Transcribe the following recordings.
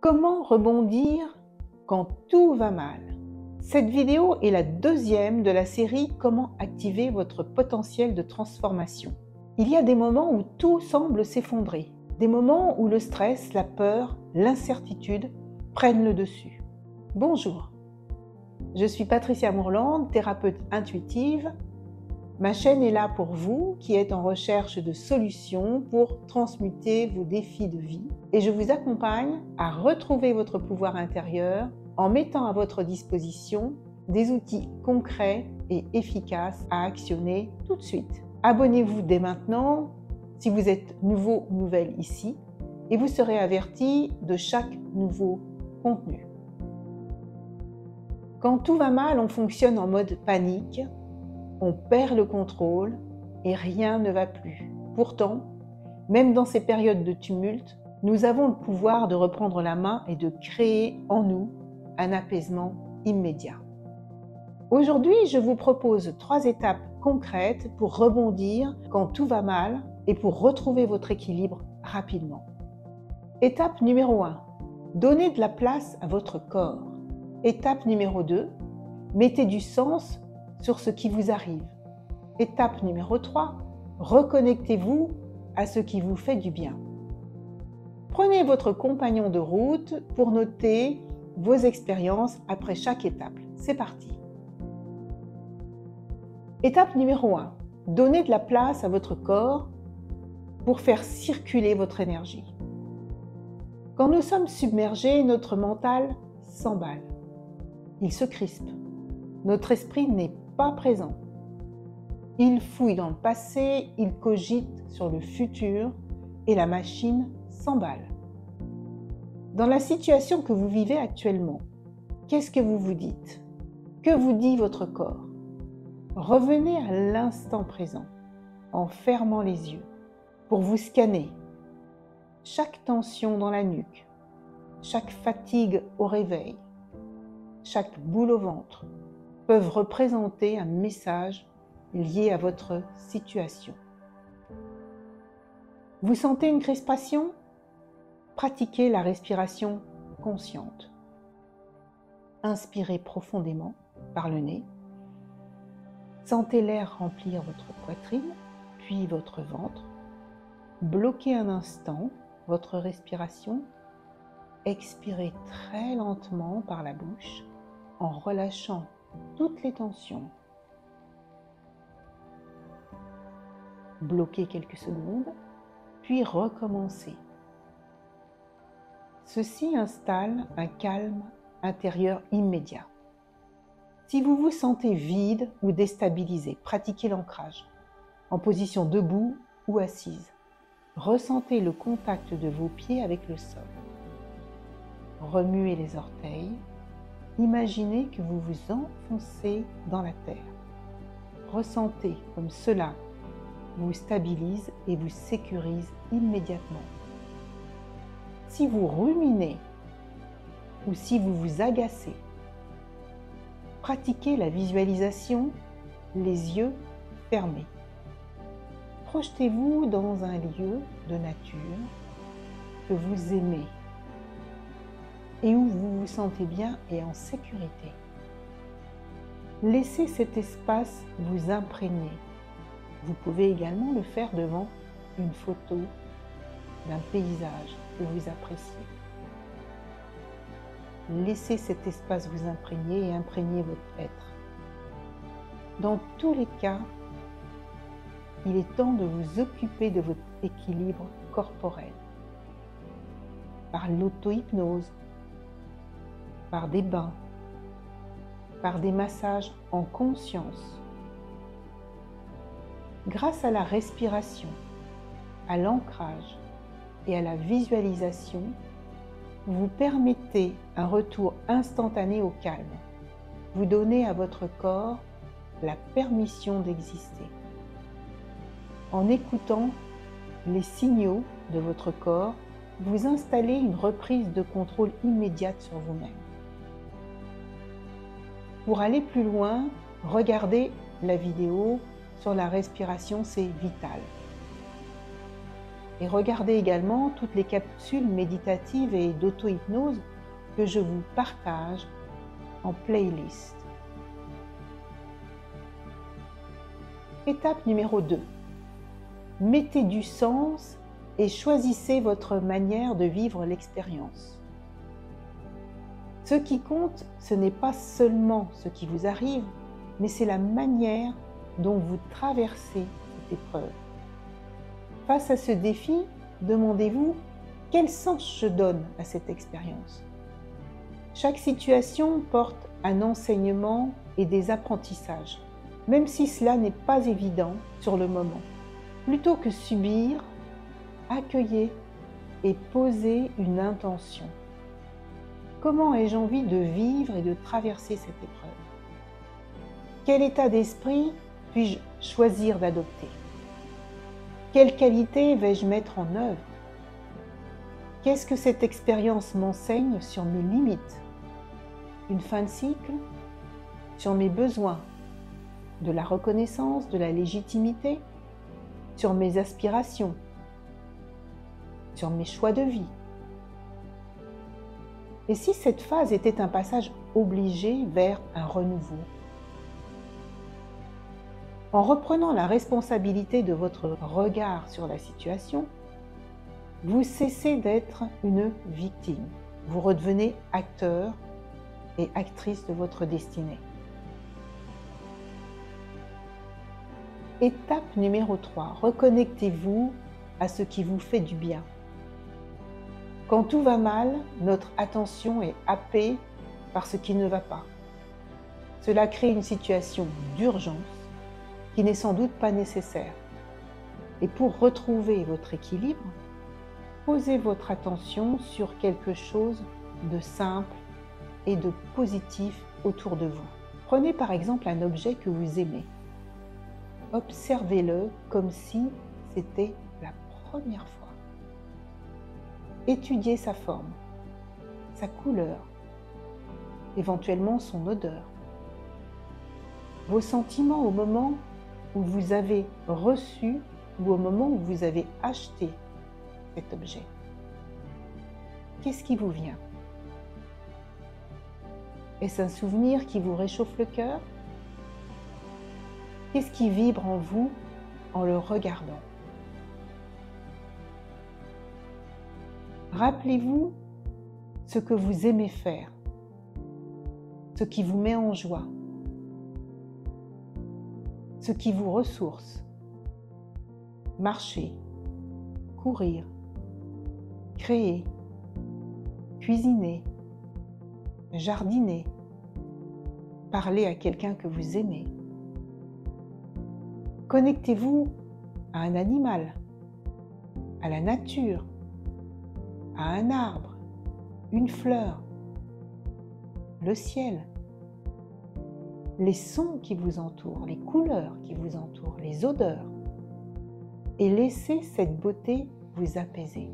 Comment rebondir quand tout va mal? Cette vidéo est la deuxième de la série Comment activer votre potentiel de transformation. Il y a des moments où tout semble s'effondrer, des moments où le stress, la peur, l'incertitude prennent le dessus. Bonjour, je suis Patricia Mourlande, thérapeute intuitive. Ma chaîne est là pour vous qui êtes en recherche de solutions pour transmuter vos défis de vie et je vous accompagne à retrouver votre pouvoir intérieur en mettant à votre disposition des outils concrets et efficaces à actionner tout de suite. Abonnez-vous dès maintenant si vous êtes nouveau ou nouvelle ici et vous serez averti de chaque nouveau contenu. Quand tout va mal, on fonctionne en mode panique. On perd le contrôle et rien ne va plus. Pourtant, même dans ces périodes de tumulte, nous avons le pouvoir de reprendre la main et de créer en nous un apaisement immédiat. Aujourd'hui, je vous propose 3 étapes concrètes pour rebondir quand tout va mal et pour retrouver votre équilibre rapidement. Étape numéro 1. Donnez de la place à votre corps. Étape numéro 2. Mettez du sens sur ce qui vous arrive. Étape numéro 3, reconnectez-vous à ce qui vous fait du bien. Prenez votre compagnon de route pour noter vos expériences après chaque étape. C'est parti. Étape numéro 1, donnez de la place à votre corps pour faire circuler votre énergie. Quand nous sommes submergés, notre mental s'emballe. Il se crispe. Notre esprit n'est pas présent. Il fouille dans le passé, il cogite sur le futur et la machine s'emballe. Dans la situation que vous vivez actuellement, qu'est-ce que vous vous dites? Que vous dit votre corps? Revenez à l'instant présent en fermant les yeux pour vous scanner. Chaque tension dans la nuque, chaque fatigue au réveil, chaque boule au ventre, peuvent représenter un message lié à votre situation. Vous sentez une crispation? Pratiquez la respiration consciente. Inspirez profondément par le nez. Sentez l'air remplir votre poitrine, puis votre ventre. Bloquez un instant votre respiration. Expirez très lentement par la bouche en relâchant toutes les tensions. Bloquez quelques secondes, puis recommencez. Ceci installe un calme intérieur immédiat. Si vous vous sentez vide ou déstabilisé, pratiquez l'ancrage en position debout ou assise. Ressentez le contact de vos pieds avec le sol. Remuez les orteils. Imaginez que vous vous enfoncez dans la terre. Ressentez comme cela vous stabilise et vous sécurise immédiatement. Si vous ruminez ou si vous vous agacez, pratiquez la visualisation les yeux fermés. Projetez-vous dans un lieu de nature que vous aimez et où vous vous sentez bien et en sécurité. Laissez cet espace vous imprégner. Vous pouvez également le faire devant une photo d'un paysage que vous appréciez. Laissez cet espace vous imprégner et imprégner votre être. Dans tous les cas, il est temps de vous occuper de votre équilibre corporel. Par l'auto-hypnose, par des bains, par des massages en conscience. Grâce à la respiration, à l'ancrage et à la visualisation, vous permettez un retour instantané au calme. Vous donnez à votre corps la permission d'exister. En écoutant les signaux de votre corps, vous installez une reprise de contrôle immédiate sur vous-même. Pour aller plus loin, regardez la vidéo sur la respiration, c'est vital. Et regardez également toutes les capsules méditatives et d'auto-hypnose que je vous partage en playlist. Étape numéro 2. Mettez du sens et choisissez votre manière de vivre l'expérience. Ce qui compte, ce n'est pas seulement ce qui vous arrive, mais c'est la manière dont vous traversez cette épreuve. Face à ce défi, demandez-vous quel sens je donne à cette expérience. Chaque situation porte un enseignement et des apprentissages, même si cela n'est pas évident sur le moment. Plutôt que subir, accueillez et posez une intention. Comment ai-je envie de vivre et de traverser cette épreuve? Quel état d'esprit puis-je choisir d'adopter? Quelles qualités vais-je mettre en œuvre? Qu'est-ce que cette expérience m'enseigne sur mes limites? Une fin de cycle? Sur mes besoins? De la reconnaissance, de la légitimité? Sur mes aspirations? Sur mes choix de vie? Et si cette phase était un passage obligé vers un renouveau? En reprenant la responsabilité de votre regard sur la situation, vous cessez d'être une victime. Vous redevenez acteur et actrice de votre destinée. Étape numéro 3. Reconnectez-vous à ce qui vous fait du bien. Quand tout va mal, notre attention est happée par ce qui ne va pas. Cela crée une situation d'urgence qui n'est sans doute pas nécessaire. Et pour retrouver votre équilibre, posez votre attention sur quelque chose de simple et de positif autour de vous. Prenez par exemple un objet que vous aimez. Observez-le comme si c'était la première fois. Étudiez sa forme, sa couleur, éventuellement son odeur. Vos sentiments au moment où vous avez reçu ou au moment où vous avez acheté cet objet. Qu'est-ce qui vous vient? Est-ce un souvenir qui vous réchauffe le cœur? Qu'est-ce qui vibre en vous en le regardant? Rappelez-vous ce que vous aimez faire, ce qui vous met en joie, ce qui vous ressource. Marcher, courir, créer, cuisiner, jardiner, parler à quelqu'un que vous aimez. Connectez-vous à un animal, à la nature, à un arbre, une fleur, le ciel, les sons qui vous entourent, les couleurs qui vous entourent, les odeurs, et laissez cette beauté vous apaiser.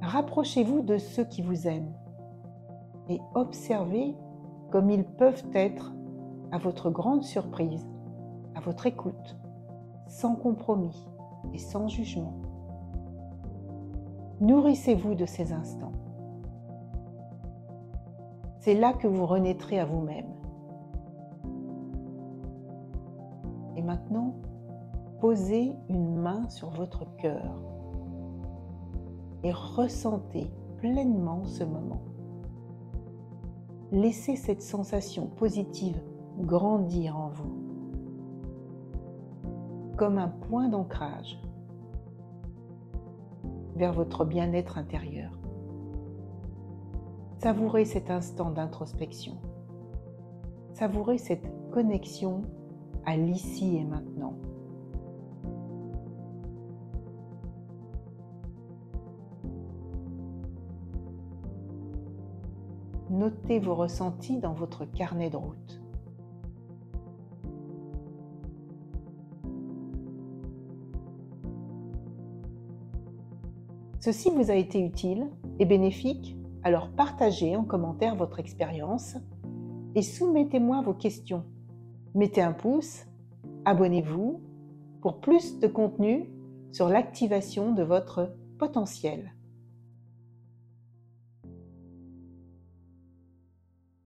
Rapprochez-vous de ceux qui vous aiment et observez comme ils peuvent être, à votre grande surprise, à votre écoute, sans compromis et sans jugement. Nourrissez-vous de ces instants. C'est là que vous renaîtrez à vous-même. Et maintenant, posez une main sur votre cœur et ressentez pleinement ce moment. Laissez cette sensation positive grandir en vous, comme un point d'ancrage vers votre bien-être intérieur. Savourez cet instant d'introspection. Savourez cette connexion à l'ici et maintenant. Notez vos ressentis dans votre carnet de route. Ceci vous a été utile et bénéfique, alors partagez en commentaire votre expérience et soumettez-moi vos questions. Mettez un pouce, abonnez-vous pour plus de contenu sur l'activation de votre potentiel.